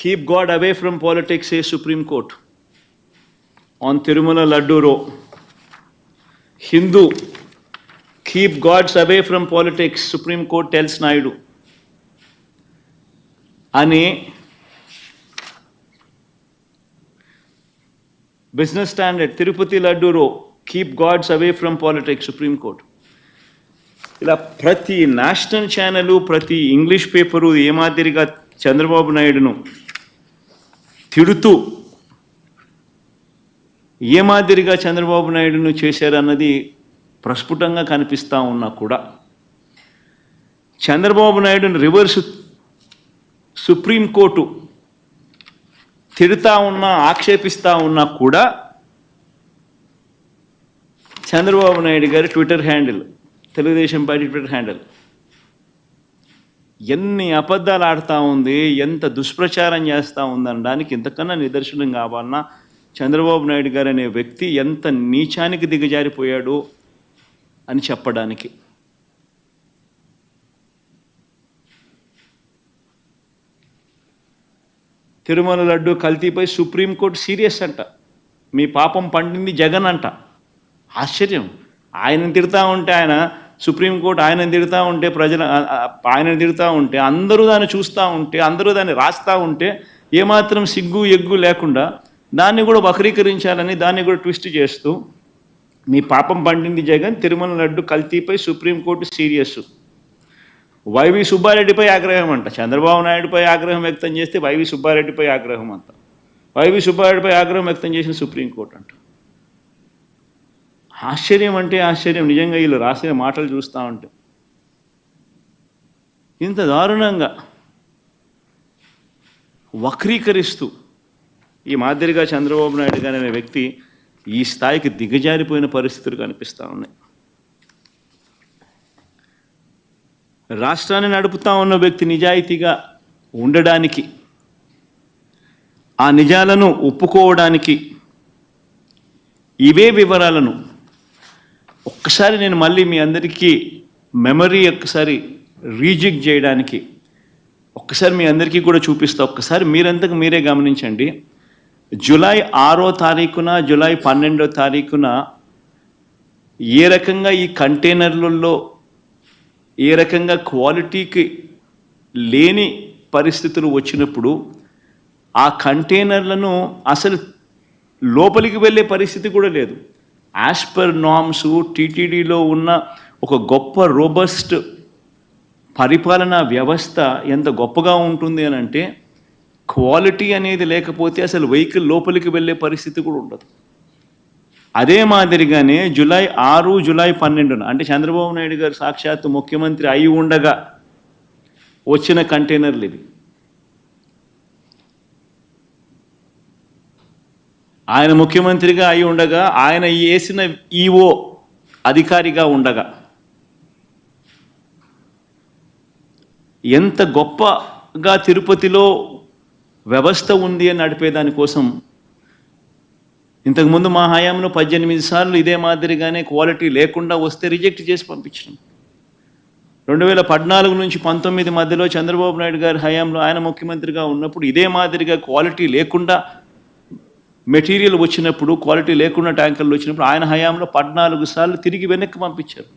Keep God away from politics, says Supreme Court. On Tirumala Laddu Row. Hindu, keep gods away from politics, Supreme Court tells Naidu. Ani Business Standard, Tirupati Laddu Row, keep gods away from politics, Supreme Court. ఇలా ప్రతి national channel ప్రతి English paper ఏ మాదిరిగా చంద్రబాబు నాయుడును తిడుతూ ఏ మాదిరిగా చంద్రబాబు నాయుడును చేశారన్నది ప్రస్ఫుటంగా కనిపిస్తూ ఉన్నా కూడా చంద్రబాబు నాయుడును రివర్స్ సుప్రీంకోర్టు తిడుతూ ఉన్నా ఆక్షేపిస్తూ ఉన్నా కూడా చంద్రబాబు నాయుడు గారి Twitter handle, Telugu Desam party Twitter handle ఎన్ని అబద్ధాలు ఆడుతూ ఉంది, ఎంత దుష్ప్రచారం చేస్తూ ఉందనడానికి ఇంతకన్నా నిదర్శనం కావాలన్నా చంద్రబాబు నాయుడు గారు అనే వ్యక్తి ఎంత నీచానికి దిగజారిపోయాడు అని చెప్పడానికి. తిరుమల లడ్డు కల్తీపై సుప్రీంకోర్టు సీరియస్ అంట, మీ పాపం పండింది జగన్ అంట. ఆశ్చర్యం, ఆయనను తిడతా ఉంటే ఆయన సుప్రీంకోర్టు ఆయనను తిడతా ఉంటే ఆయనను తిడతా ఉంటే అందరూ దాన్ని చూస్తూ ఉంటే అందరూ దాన్ని రాస్తూ ఉంటే ఏమాత్రం సిగ్గు ఎగ్గు లేకుండా దాన్ని కూడా వక్రీకరించాలని దాన్ని కూడా ట్విస్ట్ చేస్తూ మీ పాపం పండింది జగన్, తిరుమల లడ్డు కల్తీపై సుప్రీంకోర్టు సీరియస్. వైవి సుబ్బారెడ్డిపై ఆగ్రహం అంట, చంద్రబాబు నాయుడుపై ఆగ్రహం వ్యక్తం చేస్తే వైవి సుబ్బారెడ్డిపై ఆగ్రహం అంట. వైవి సుబ్బారెడ్డిపై ఆగ్రహం వ్యక్తం చేసిన సుప్రీంకోర్టు అంట. ఆశ్చర్యం అంటే ఆశ్చర్యం, నిజంగా వీళ్ళు రాసిన మాటలు చూస్తూ ఉంటే ఇంత దారుణంగా వక్రీకరిస్తూ ఈ మాదిరిగా చంద్రబాబు నాయుడు గారు అనే వ్యక్తి ఈ స్థాయికి దిగజారిపోయిన పరిస్థితులు కనిపిస్తూ ఉన్నాయి. రాష్ట్రాన్ని నడుపుతా ఉన్న వ్యక్తి నిజాయితీగా ఉండడానికి, ఆ నిజాలను ఒప్పుకోవడానికి ఇవే వివరాలను ఒక్కసారి నేను మళ్ళీ మీ అందరికీ మెమరీ ఒక్కసారి రీజిక్ చేయడానికి ఒక్కసారి మీ అందరికీ కూడా చూపిస్తా. ఒక్కసారి మీరంతకు మీరే గమనించండి. జూలై 6వ తారీఖున, జూలై 12వ తారీఖున ఏ రకంగా ఈ కంటైనర్లలో ఏ రకంగా క్వాలిటీకి లేని పరిస్థితులు వచ్చినప్పుడు ఆ కంటైనర్లను అసలు లోపలికి వెళ్ళే పరిస్థితి కూడా లేదు. యాజ్ పర్ నార్మ్స్ టీటీడీలో ఉన్న ఒక గొప్ప రోబస్ట్ పరిపాలనా వ్యవస్థ ఎంత గొప్పగా ఉంటుంది అని అంటే క్వాలిటీ అనేది లేకపోతే అసలు వెహికల్ లోపలికి వెళ్ళే పరిస్థితి కూడా ఉండదు. అదే మాదిరిగానే జూలై 6, జూలై 12 అంటే చంద్రబాబు నాయుడు గారు సాక్షాత్తు ముఖ్యమంత్రి అయి ఉండగా వచ్చిన కంటైనర్లు ఇవి. ఆయన ముఖ్యమంత్రిగా అయి ఉండగా, ఆయన వేసిన ఈఓ అధికారిగా ఉండగా ఎంత గొప్పగా తిరుపతిలో వ్యవస్థ ఉంది అని నడిపేదానికోసం ఇంతకుముందు మా హయాంలో 18 సార్లు ఇదే మాదిరిగానే క్వాలిటీ లేకుండా వస్తే రిజెక్ట్ చేసి పంపించడం. 2014 నుంచి 19 మధ్యలో చంద్రబాబు నాయుడు గారి హయాంలో ఆయన ముఖ్యమంత్రిగా ఉన్నప్పుడు ఇదే మాదిరిగా క్వాలిటీ లేకుండా మెటీరియల్ వచ్చినప్పుడు, క్వాలిటీ లేకుండా ట్యాంకర్లు వచ్చినప్పుడు ఆయన హయాంలో 14 సార్లు తిరిగి వెనక్కి పంపించారు.